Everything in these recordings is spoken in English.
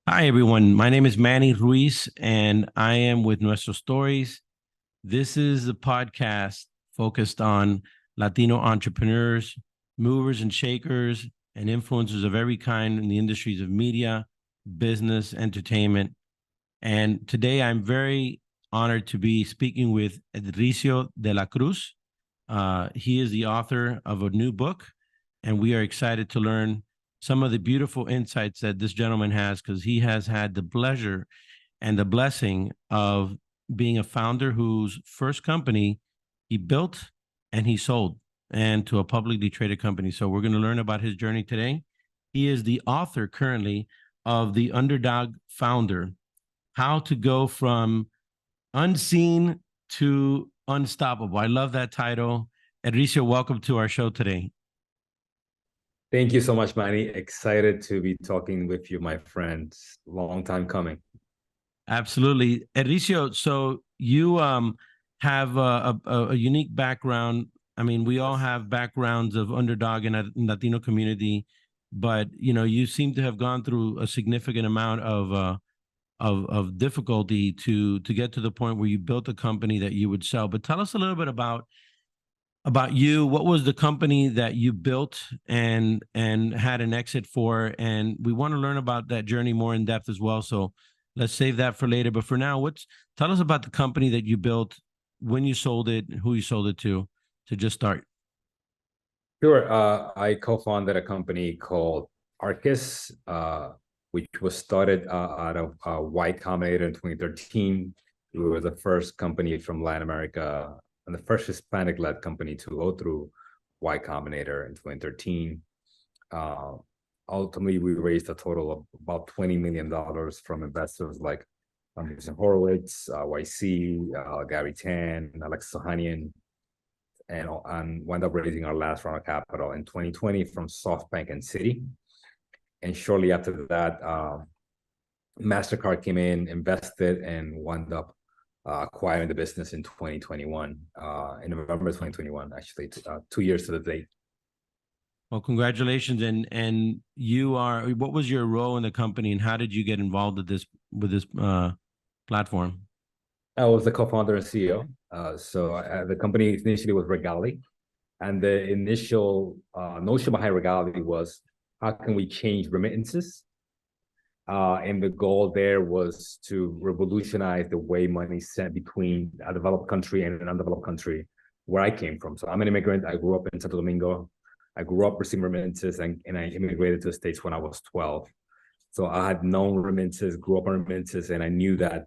Hi, everyone. My name is Manny Ruiz, and I am with Nuestros Stories. This is a podcast focused on Latino entrepreneurs, movers and shakers, and influencers of every kind in the industries of media, business, entertainment. And today I'm very honored to be speaking with Edrizio de la Cruz. He is the author of a new book, and we are excited to learn some of the beautiful insights that this gentleman has because he has had the pleasure and the blessing of being a founder whose first company he built and he sold and to a publicly traded company. So we're going to learn about his journey today. He is the author currently of the Underdog Founder, how to go from unseen to unstoppable. I love that title. Edrizio, welcome to our show today. Thank you so much, Manny. Excited to be talking with you, my friend. Long time coming. Absolutely. Edrizio, so you have a unique background. I mean, we all Yes. have backgrounds of underdog in a Latino community, but you seem to have gone through a significant amount of difficulty to get to the point where you built a company that you would sell. But tell us a little bit about you. What was the company that you built and had an exit for? And we want to learn about that journey more in depth as well. So let's save that for later. But for now, what's tell us about the company that you built, when you sold it, who you sold it to just start. Sure. I co-founded a company called Arcus, which was started out of Y Combinator in 2013. We were the first company from Latin America and the first Hispanic-led company to go through Y Combinator in 2013. Uh, Ultimately, we raised a total of about $20 million from investors like Andreessen Horowitz, YC, Gary Tan, Alex Sohanian, and wound up raising our last round of capital in 2020 from SoftBank and Citi. And shortly after that, Mastercard came in, invested, and wound up acquiring the business in 2021, in November 2021, actually, 2 years to the date. Well, congratulations. And you are, what was your role in the company and how did you get involved with this platform? I was the co-founder and CEO. The company initially was Regali, and the initial notion behind Regali was how can we change remittances? And the goal there was to revolutionize the way money is sent between a developed country and an undeveloped country, where I came from. So I'm an immigrant. I grew up in Santo Domingo. I grew up receiving remittances, and I immigrated to the States when I was 12. So I had known remittances, grew up on remittances, and I knew that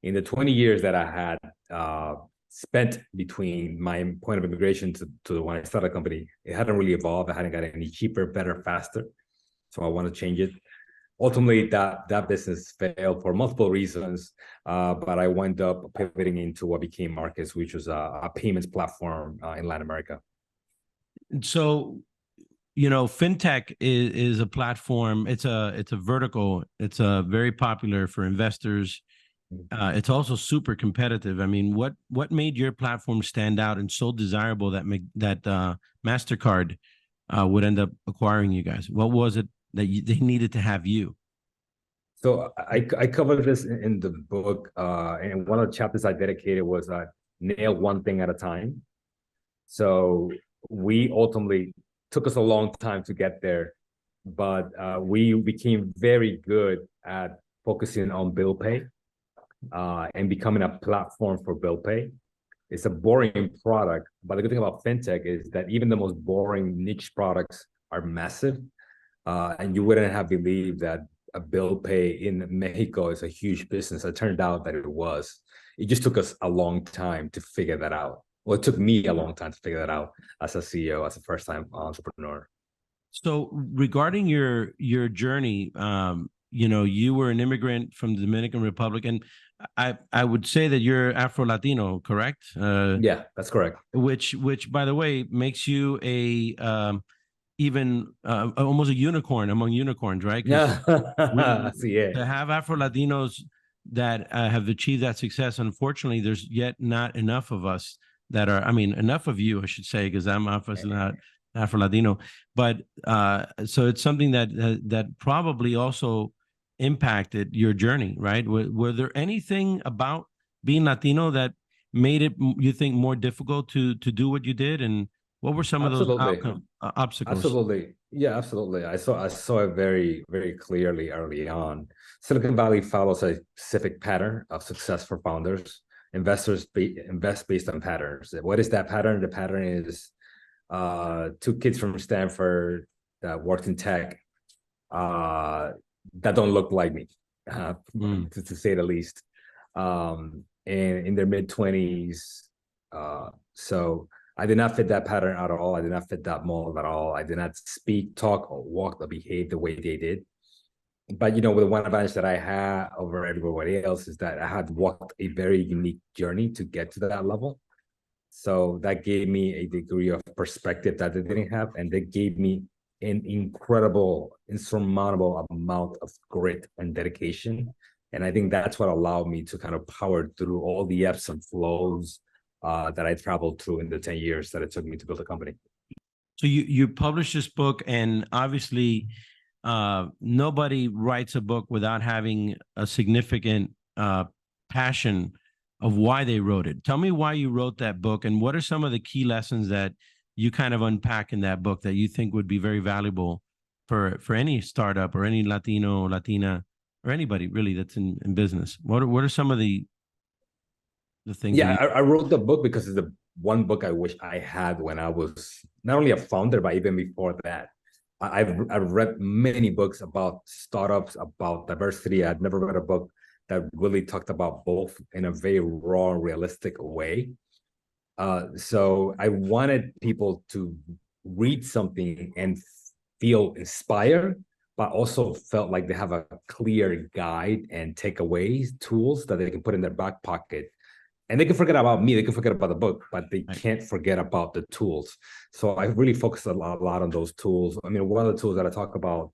in the 20 years that I had spent between my point of immigration to when I started a company, it hadn't really evolved. I hadn't got any cheaper, better, faster. So I want to change it. Ultimately, that business failed for multiple reasons, but I wound up pivoting into what became Marcus, which was a payments platform in Latin America. So fintech is a platform. It's a vertical. It's very popular for investors. It's also super competitive. I mean, what made your platform stand out and so desirable that Mastercard would end up acquiring you guys? What was it that they needed to have you? So I covered this in the book, and one of the chapters I dedicated was nail one thing at a time. So we ultimately took us a long time to get there, but we became very good at focusing on bill pay and becoming a platform for bill pay. It's a boring product, but the good thing about fintech is that even the most boring niche products are massive. And you wouldn't have believed that a bill pay in Mexico is a huge business. It turned out that it was. It just took us a long time to figure that out. Well, it took me a long time to figure that out as a CEO, as a first-time entrepreneur. So regarding your journey, you were an immigrant from the Dominican Republic, and I would say that you're Afro Latino, correct? Yeah, that's correct. Which by the way makes you a even almost a unicorn among unicorns, right? Because Yeah, we see it. to have Afro Latinos that have achieved that success, unfortunately, there's yet not enough of us that are. I mean, enough of you, I should say, because I'm obviously not Afro Latino, but so it's something that probably also impacted your journey, right? Were there anything about being Latino that made it, you think, more difficult to do what you did? And what were some of those Absolutely. obstacles? Absolutely. Yeah, absolutely. I saw it very, very clearly early on. Silicon Valley follows a specific pattern of success for founders. Investors invest based on patterns. What is that pattern? The pattern is two kids from Stanford that worked in tech uh, that don't look like me, Mm. to say the least. And in their mid-20s. So I did not fit that pattern at all. I did not fit that mold at all. I did not speak, talk, or walk or behave the way they did. But the one advantage that I had over everybody else is that I had walked a very unique journey to get to that level. So that gave me a degree of perspective that they didn't have, and they gave me an incredible, insurmountable amount of grit and dedication. And I think that's what allowed me to kind of power through all the ebbs and flows that I traveled through in the 10 years that it took me to build a company. So you published this book, and obviously, nobody writes a book without having a significant passion of why they wrote it. Tell me why you wrote that book, and what are some of the key lessons that you kind of unpack in that book that you think would be very valuable for any startup or any Latino, Latina, or anybody really that's in business. What are some of the things that Yeah, I wrote the book because it's the one book I wish I had when I was not only a founder, but even before that. I've read many books about startups, about diversity. I'd never read a book that really talked about both in a very raw, realistic way. So I wanted people to read something and feel inspired, but also felt like they have a clear guide and takeaways, tools that they can put in their back pocket. And they can forget about me, they can forget about the book, but they right. can't forget about the tools. So I really focused a lot on those tools. I mean, one of the tools that I talk about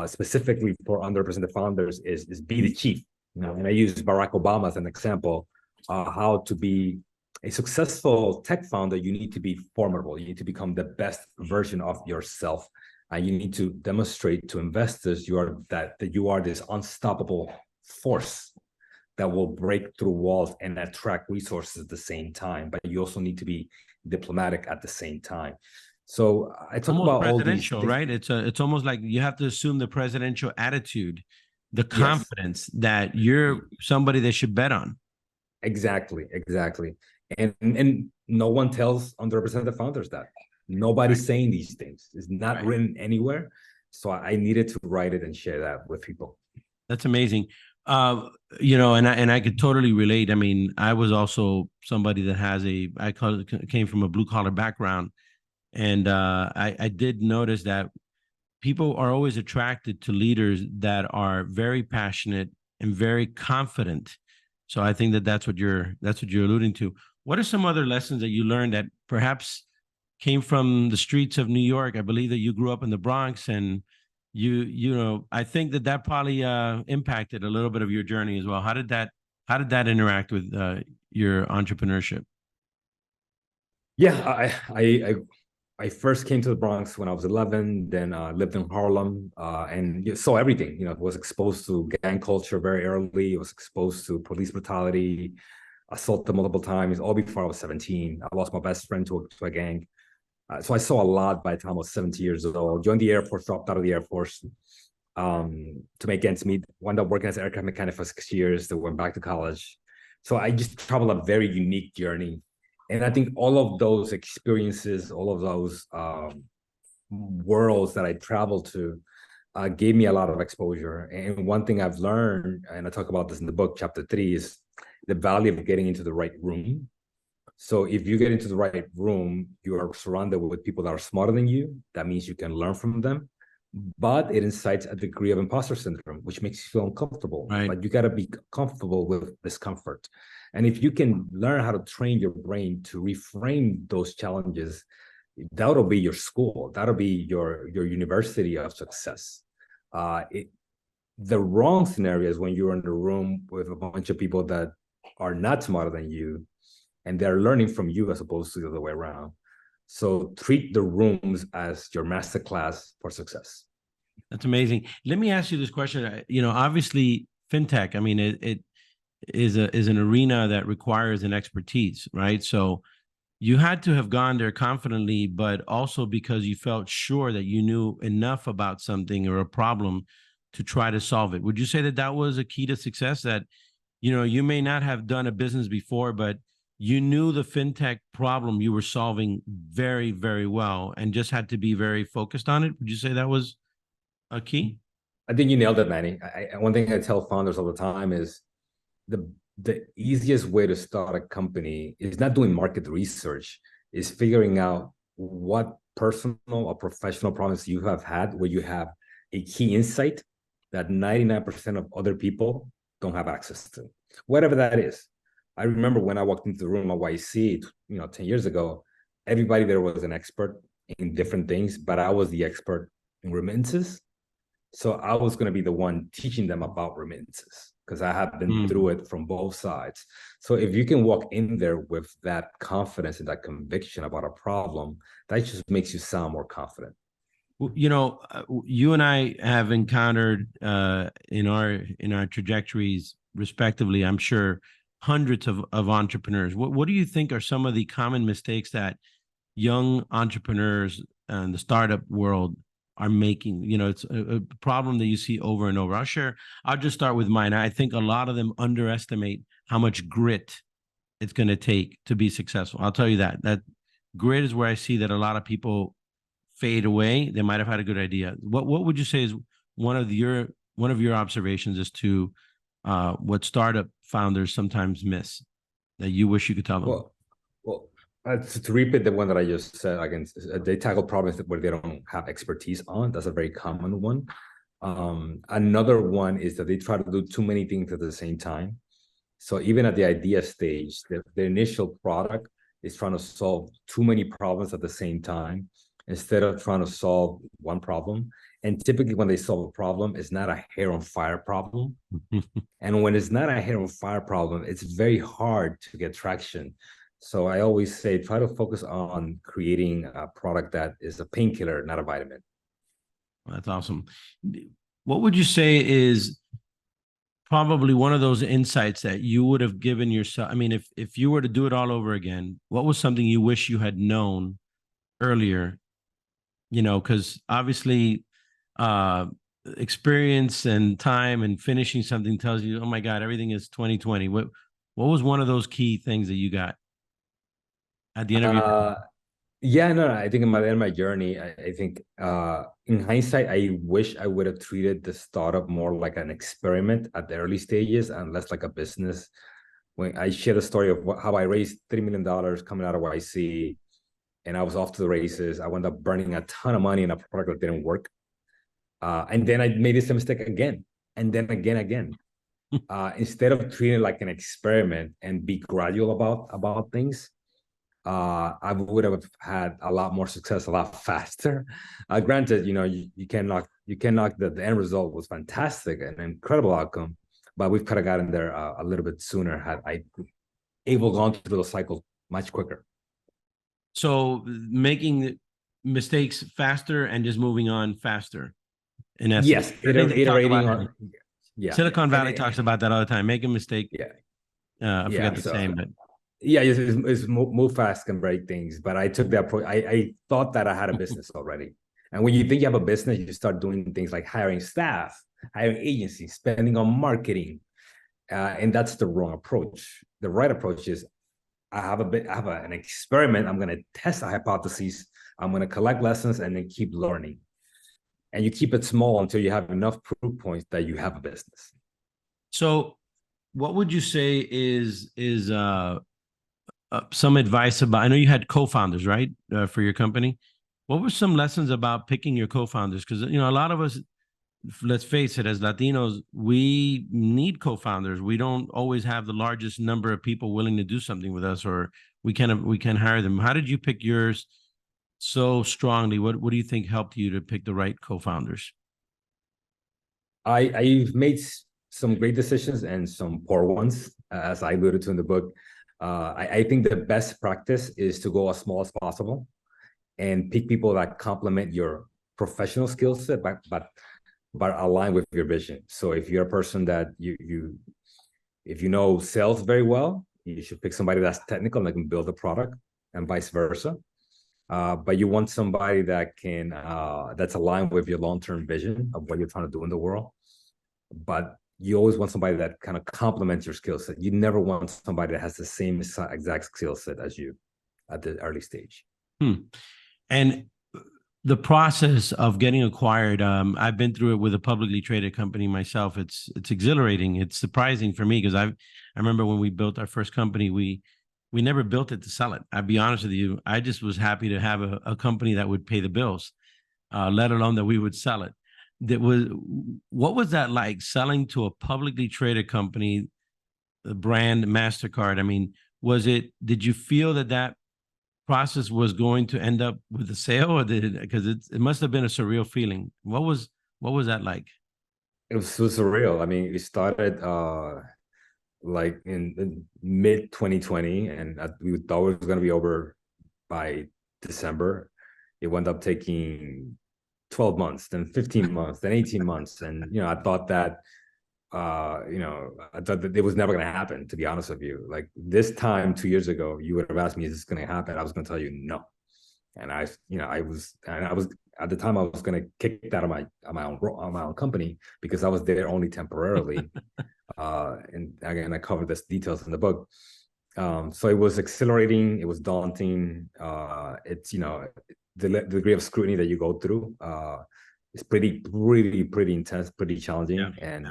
specifically for underrepresented founders is be the chief. And I use Barack Obama as an example. How to be a successful tech founder, you need to be formidable. You need to become the best version of yourself. And you need to demonstrate to investors that you are this unstoppable force that will break through walls and attract resources at the same time. But you also need to be diplomatic at the same time. So I talk Almost about all these presidential, right? It's almost like you have to assume the presidential attitude, the Yes, confidence that you're somebody they should bet on. exactly. And no one tells underrepresented founders that. Nobody's Right. saying these things. It's not Right. written anywhere. So I needed to write it and share that with people. That's amazing. And I could totally relate. I mean, I was also somebody that came from a blue collar background, and I did notice that people are always attracted to leaders that are very passionate and very confident. So I think that that's what you're alluding to. What are some other lessons that you learned that perhaps came from the streets of New York? I believe that you grew up in the Bronx, and I think that probably impacted a little bit of your journey as well. How did that interact with your entrepreneurship? Yeah, I first came to the Bronx when I was 11, then lived in Harlem, and saw everything. Was exposed to gang culture very early. Was exposed to police brutality, assaulted multiple times, all before I was 17. I lost my best friend to a gang. So I saw a lot by the time I was 17 years old. Joined the Air Force, dropped out of the Air Force to make ends meet. Wound up working as an aircraft mechanic for 6 years. Then went back to college. So I just traveled a very unique journey. And I think all of those experiences, all of those worlds that I traveled to gave me a lot of exposure. And one thing I've learned, and I talk about this in the book, chapter 3, is the value of getting into the right room. So if you get into the right room, you are surrounded with people that are smarter than you. That means you can learn from them. But it incites a degree of imposter syndrome, which makes you feel uncomfortable. Right. But you got to be comfortable with discomfort. And if you can learn how to train your brain to reframe those challenges, that'll be your school. That'll be your university of success. The wrong scenario is when you're in a room with a bunch of people that are not smarter than you, and they're learning from you as opposed to the other way around. So treat the rooms as your master class for success. That's amazing. Let me ask you this question. Obviously, fintech. I mean, it is an arena that requires an expertise, right? So you had to have gone there confidently, but also because you felt sure that you knew enough about something or a problem to try to solve it. Would you say that that was a key to success? That you may not have done a business before, but you knew the fintech problem you were solving very, very well, and just had to be very focused on it. Would you say that was a key? I think you nailed it, Manny. One thing I tell founders all the time is the easiest way to start a company is not doing market research, is figuring out what personal or professional problems you have had where you have a key insight that 99% of other people don't have access to, whatever that is. I remember when I walked into the room at YC, 10 years ago, everybody there was an expert in different things, but I was the expert in remittances. So I was going to be the one teaching them about remittances because I have been through it from both sides. So if you can walk in there with that confidence and that conviction about a problem, that just makes you sound more confident. You and I have encountered in our trajectories respectively, I'm sure, hundreds of entrepreneurs. What do you think are some of the common mistakes that young entrepreneurs in the startup world are making? It's a problem that you see over and over. I'll just start with mine. I think a lot of them underestimate how much grit it's going to take to be successful. I'll tell you that grit is where I see that a lot of people fade away. They might have had a good idea. What would you say is one of your observations as to what startup founders sometimes miss that you wish you could tell them? Well, to repeat the one that I just said, again, they tackle problems where they don't have expertise on. That's a very common one. Another one is that they try to do too many things at the same time. So even at the idea stage, the initial product is trying to solve too many problems at the same time instead of trying to solve one problem. And typically when they solve a problem, it's not a hair on fire problem. And when it's not a hair on fire problem, it's very hard to get traction. So I always say, try to focus on creating a product that is a painkiller, not a vitamin. That's awesome. What would you say is probably one of those insights that you would have given yourself? I mean, if you were to do it all over again, what was something you wish you had known earlier? Because obviously experience and time and finishing something tells you, oh my God, everything is 2020. What was one of those key things that you got at the end of your Yeah, no, I think in my journey, I think in hindsight, I wish I would have treated the startup more like an experiment at the early stages and less like a business. When I share the story of how I raised $3 million coming out of YC, and I was off to the races. I wound up burning a ton of money in a product that didn't work. And then I made this mistake again, and then again. Instead of treating it like an experiment and be gradual about things, I would have had a lot more success a lot faster. Granted, you can't knock the end result was fantastic, an incredible outcome, but we've kind of gotten there a little bit sooner had I able gone through the cycle much quicker. So making mistakes faster and just moving on faster, in essence. Yes, iterating on. Yeah, Silicon Valley talks about that all the time. Make a mistake. Yeah, I forget the same, but yeah, it's move fast can break things. But I took that approach. I thought that I had a business already, and when you think you have a business, you start doing things like hiring staff, hiring agencies, spending on marketing, and that's the wrong approach. The right approach is I have an experiment. I'm going to test a hypothesis. I'm going to collect lessons and then keep learning. And you keep it small until you have enough proof points that you have a business. So what would you say is some advice about, I know you had co-founders, right? For your company. What were some lessons about picking your co-founders? Because, a lot of us, let's face it, as Latinos, we need co-founders. We don't always have the largest number of people willing to do something with us, or we can hire them. How did you pick yours so strongly? What do you think helped you to pick the right co-founders? I've made some great decisions and some poor ones, as I alluded to in the book. I think the best practice is to go as small as possible and pick people that complement your professional skill set, but aligned with your vision. So if you're a person that if you know sales very well, you should pick somebody that's technical and that can build a product, and vice versa. But you want somebody that can that's aligned with your long-term vision of what you're trying to do in the world. But you always want somebody that kind of complements your skill set. You never want somebody that has the same exact skill set as you at the early stage. And the process of getting acquired, I've been through it with a publicly traded company myself. It's exhilarating. It's surprising for me because I remember when we built our first company, we never built it to sell it. I'll be honest with you. I just was happy to have a company that would pay the bills, let alone that we would sell it. What was that like, selling to a publicly traded company, the brand Mastercard? I mean, did you feel that process was going to end up with a sale, or because it must have been a surreal feeling? What was that like? It was so surreal. I mean, we started like in mid 2020, and we thought it was going to be over by December. It wound up taking 12 months, then 15 months, then 18 months. And, I thought that, I thought that it was never going to happen, to be honest with you. Like this time 2 years ago, you would have asked me, is this going to happen? I was going to tell you no. And I was at the time I was going to kick it out of my own company because I was there only temporarily. And again, I covered this details in the book. So it was exhilarating. It was daunting. It's, the degree of scrutiny that you go through is pretty intense, pretty challenging. Yeah.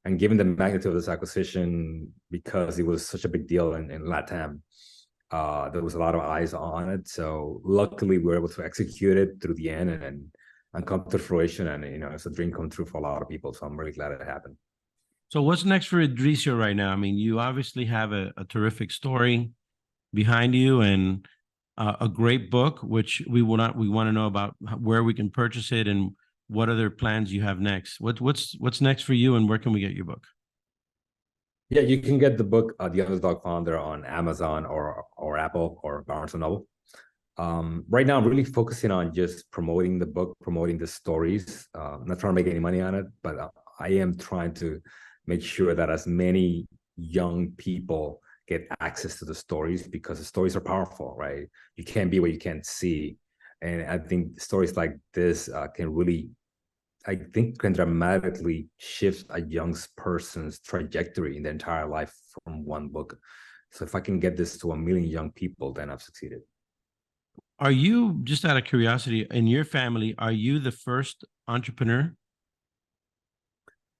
And given the magnitude of this acquisition, because it was such a big deal in LATAM, there was a lot of eyes on it. So luckily we were able to execute it through the end and come to fruition. And, it's a dream come true for a lot of people. So I'm really glad it happened. So what's next for Edrizio right now? I mean, you obviously have a terrific story behind you and a great book, which we want to know about where we can purchase it and what other plans you have next. What's next for you, and where can we get your book? Yeah, you can get the book, The Underdog Founder, on Amazon or Apple or Barnes & Noble. Right now, I'm really focusing on just promoting the book, promoting the stories. I'm not trying to make any money on it, but I am trying to make sure that as many young people get access to the stories, because the stories are powerful, right? You can't be what you can't see. And I think stories like this can dramatically shift a young person's trajectory in their entire life from one book. So if I can get this to 1 million young people, then I've succeeded. Are you, just out of curiosity, in your family, are you the first entrepreneur?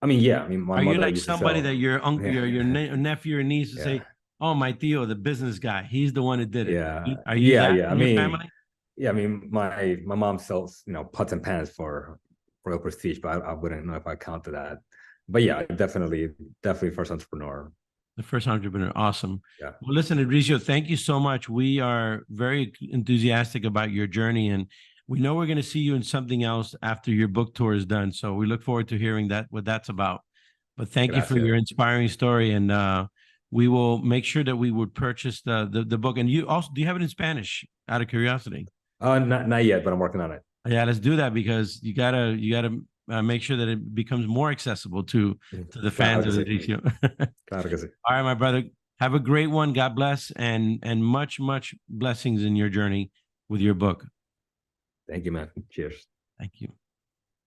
I mean, yeah. I mean, my are mother you like used somebody to sell, that your uncle, yeah. your nephew or niece to say, "Oh, my tío, the business guy, he's the one that did it." Yeah. Are you that in I your mean, family? Yeah, I mean, my mom sells, pots and pans for Royal Prestige, but I wouldn't know if I counted that. But yeah, definitely first entrepreneur. The first entrepreneur. Awesome. Yeah. Well, listen, Edrizio, thank you so much. We are very enthusiastic about your journey, and we know we're going to see you in something else after your book tour is done. So we look forward to hearing what that's about. But thank you for your inspiring story, and we will make sure that we would purchase the book. And you also, do you have it in Spanish, out of curiosity? Not yet, but I'm working on it. Yeah, let's do that, because you gotta make sure that it becomes more accessible to the fans of Edrizio. All right, my brother. Have a great one. God bless, and much blessings in your journey with your book. Thank you, man. Cheers. Thank you.